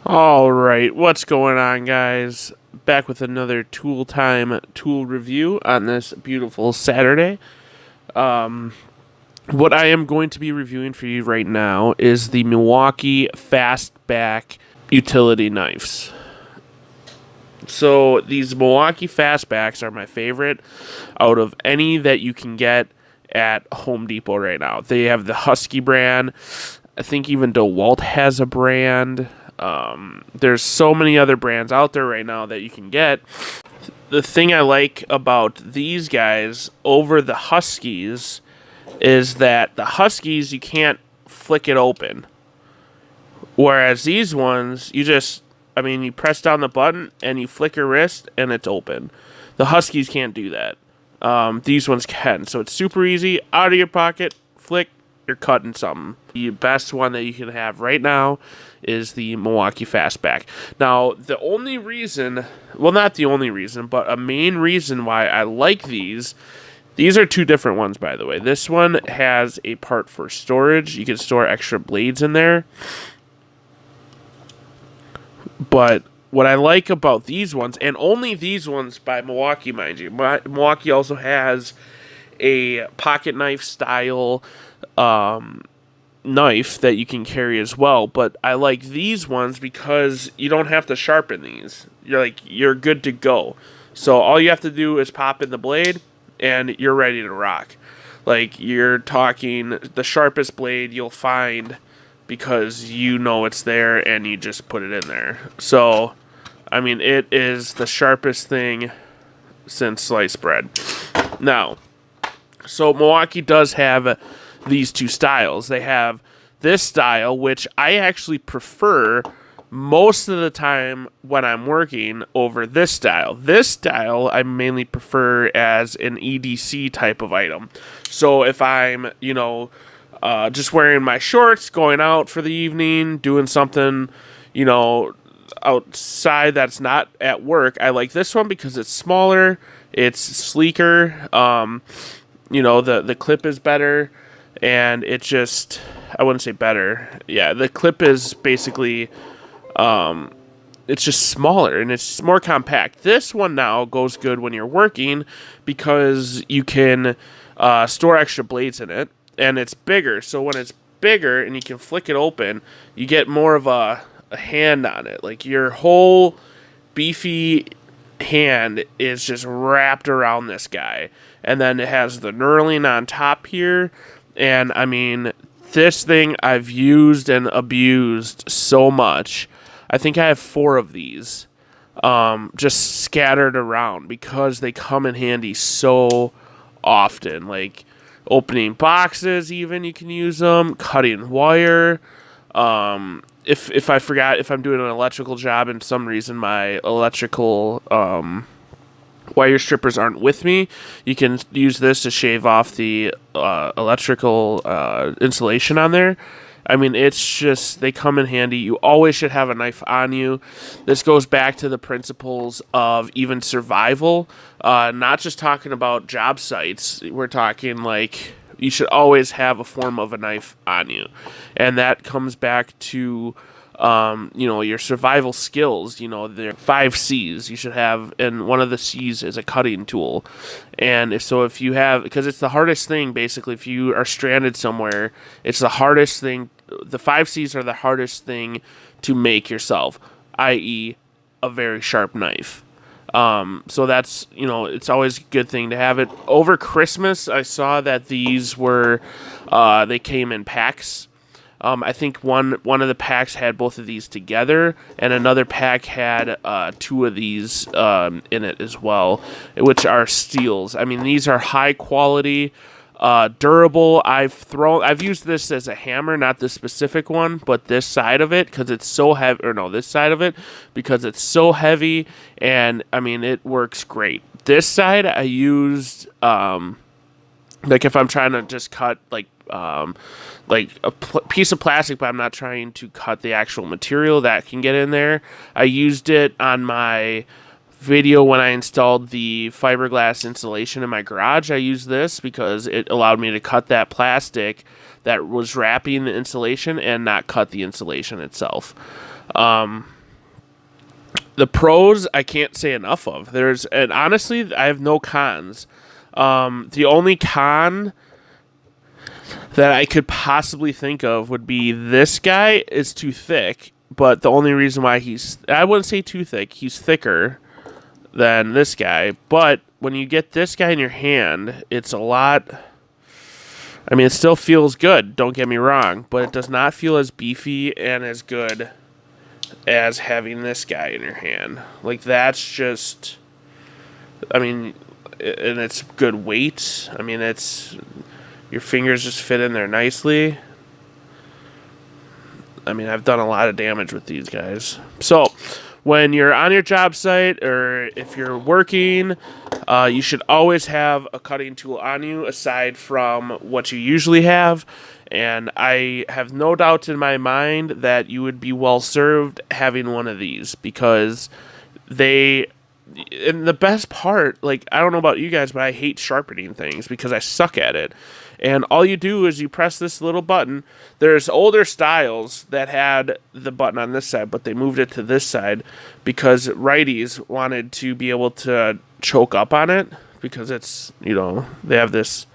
All right, what's going on, guys? Back with another tool time tool review on this beautiful Saturday. What I am going to be reviewing for you right now is the Milwaukee Fastback utility knives. So these Milwaukee Fastbacks are my favorite out of any that you can get at Home Depot right now. They have the Husky brand. I think even DeWalt has a brand. There's so many other brands out there right now that you can get. The thing I like about these guys over the Huskies is that the Huskies, you can't flick it open. Whereas these ones, you press down the button and you flick your wrist and it's open. The Huskies can't do that. These ones can. So it's super easy, out of your pocket, flick, you're cutting something. The best one that you can have right now is the Milwaukee Fastback. Now, the only reason, well, not the only reason, but a main reason why I like these are two different ones, by the way. This one has a part for storage. You can store extra blades in there. But what I like about these ones, and only these ones by Milwaukee, mind you, Milwaukee also has a pocket knife style knife that you can carry as well, but I like these ones because you don't have to sharpen these. You're good to go. So all you have to do is pop in the blade and you're ready to rock. Like, you're talking the sharpest blade you'll find because you know it's there and you just put it in there. So, I mean, it is the sharpest thing since sliced bread. Now, so Milwaukee does have these two styles. They have this style, which I actually prefer most of the time when I'm working, over this style. This style I mainly prefer as an EDC type of item. So if I'm, just wearing my shorts, going out for the evening, doing something, outside that's not at work, I like this one because it's smaller, it's sleeker, the clip is better. And it just, I wouldn't say better. Yeah, the clip is basically, it's just smaller and it's more compact. This one now goes good when you're working because you can store extra blades in it. And it's bigger. So when it's bigger and you can flick it open, you get more of a hand on it. Like, your whole beefy hand is just wrapped around this guy. And then it has the knurling on top here. And, I mean, this thing I've used and abused so much. I think I have 4 of these just scattered around because they come in handy so often. Like, opening boxes even, you can use them. Cutting wire. If I forgot, if I'm doing an electrical job and some reason my electrical wire strippers aren't with me, you can use this to shave off the electrical insulation on there. I mean, it's just, they come in handy. You always should have a knife on you. This goes back to the principles of even survival, not just talking about job sites. We're talking like you should always have a form of a knife on you. And that comes back to your survival skills. There are 5 C's you should have, and one of the C's is a cutting tool. And if you have, because it's the hardest thing, basically, if you are stranded somewhere, it's the hardest thing. The 5 C's are the hardest thing to make yourself, i.e. a very sharp knife. So that's, it's always a good thing to have it. Over Christmas, I saw that these were, they came in packs. I think one of the packs had both of these together, and another pack had 2 of these in it as well, which are steels. I mean, these are high quality, durable. I've used this as a hammer, not this specific one, but this side of it because it's so heavy. Or no, this side of it because it's so heavy, and I mean, it works great. This side I used if I'm trying to just cut like a piece of plastic, but I'm not trying to cut the actual material that can get in there. I used it on my video when I installed the fiberglass insulation in my garage. I used this because it allowed me to cut that plastic that was wrapping the insulation and not cut the insulation itself. The pros I can't say enough of. And honestly, I have no cons. The only con that I could possibly think of would be this guy is too thick, but the only reason why I wouldn't say too thick, he's thicker than this guy, but when you get this guy in your hand, it's a lot, I mean, it still feels good, don't get me wrong, but it does not feel as beefy and as good as having this guy in your hand. Like, that's just, I mean, and it's good weight. I mean, your fingers just fit in there nicely. I mean, I've done a lot of damage with these guys. So, when you're on your job site or if you're working, you should always have a cutting tool on you aside from what you usually have. And I have no doubt in my mind that you would be well served having one of these because and the best part, like, I don't know about you guys, but I hate sharpening things because I suck at it. And all you do is you press this little button. There's older styles that had the button on this side, but they moved it to this side because righties wanted to be able to choke up on it because it's, they have this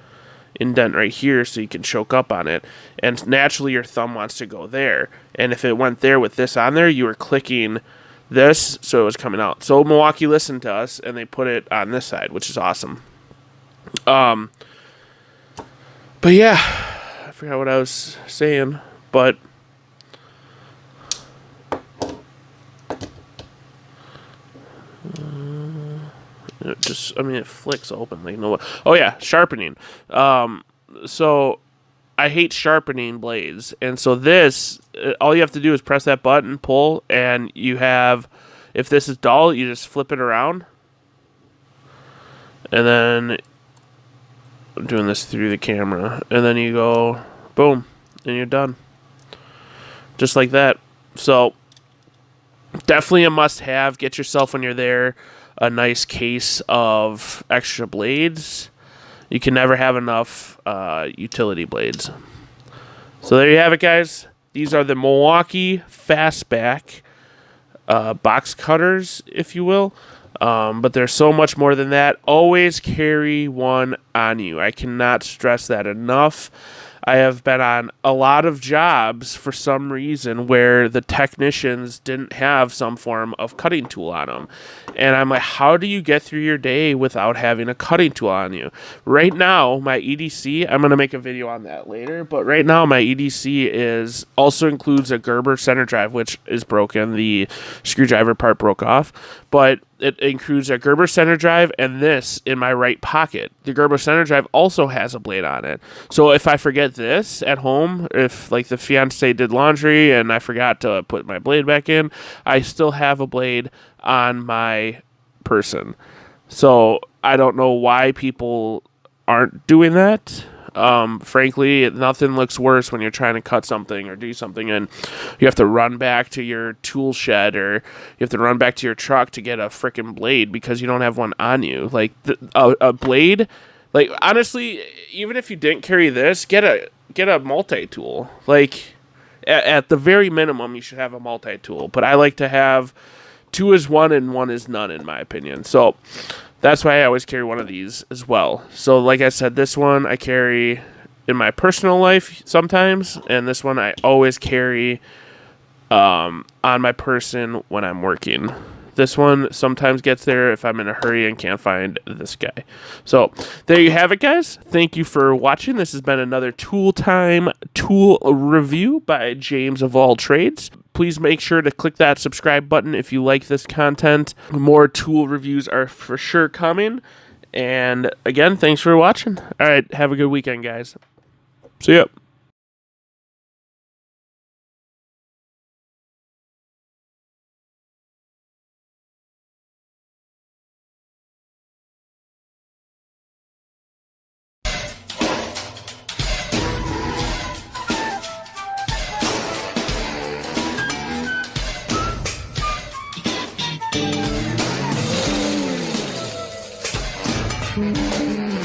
indent right here so you can choke up on it. And naturally your thumb wants to go there. And if it went there with this on there, you were clicking this, so it was coming out. So Milwaukee listened to us, and they put it on this side, which is awesome. But yeah, I forgot what I was saying, but it flicks open. Like, no. Oh yeah, sharpening. So I hate sharpening blades, and so this, all you have to do is press that button, pull, and you have, if this is dull, you just flip it around, and then I'm doing this through the camera, and then you go boom, and you're done, just like that. So definitely a must-have. Get yourself, when you're there, a nice case of extra blades. You can never have enough utility blades. So there you have it, guys. These are the Milwaukee Fastback box cutters, if you will. But there's so much more than that. Always carry one on you. I cannot stress that enough. I have been on a lot of jobs for some reason where the technicians didn't have some form of cutting tool on them. And I'm like, how do you get through your day without having a cutting tool on you? Right now, my EDC, I'm going to make a video on that later, but right now my EDC also includes a Gerber center drive, which is broken. The screwdriver part broke off, but it includes a Gerber center drive and this in my right pocket. The Gerber center drive also has a blade on it. So if I forget this at home, if like the fiance did laundry and I forgot to put my blade back in, I still have a blade on my person. So I don't know why people aren't doing that. Frankly, nothing looks worse when you're trying to cut something or do something and you have to run back to your tool shed or you have to run back to your truck to get a freaking blade because you don't have one on you. Like a blade, like honestly, even if you didn't carry this, get a multi-tool. Like at the very minimum, you should have a multi-tool. But I like to have 2 is 1 and 1 is none, in my opinion. So that's why I always carry one of these as well. So like I said, this one I carry in my personal life sometimes, and this one I always carry on my person when I'm working. This one sometimes gets there if I'm in a hurry and can't find this guy. So there you have it, guys. Thank you for watching. This has been another Tool Time tool review by James of All Trades. Please make sure to click that subscribe button if you like this content. More tool reviews are for sure coming. And again, thanks for watching. All right, have a good weekend, guys. See ya. Mm-hmm.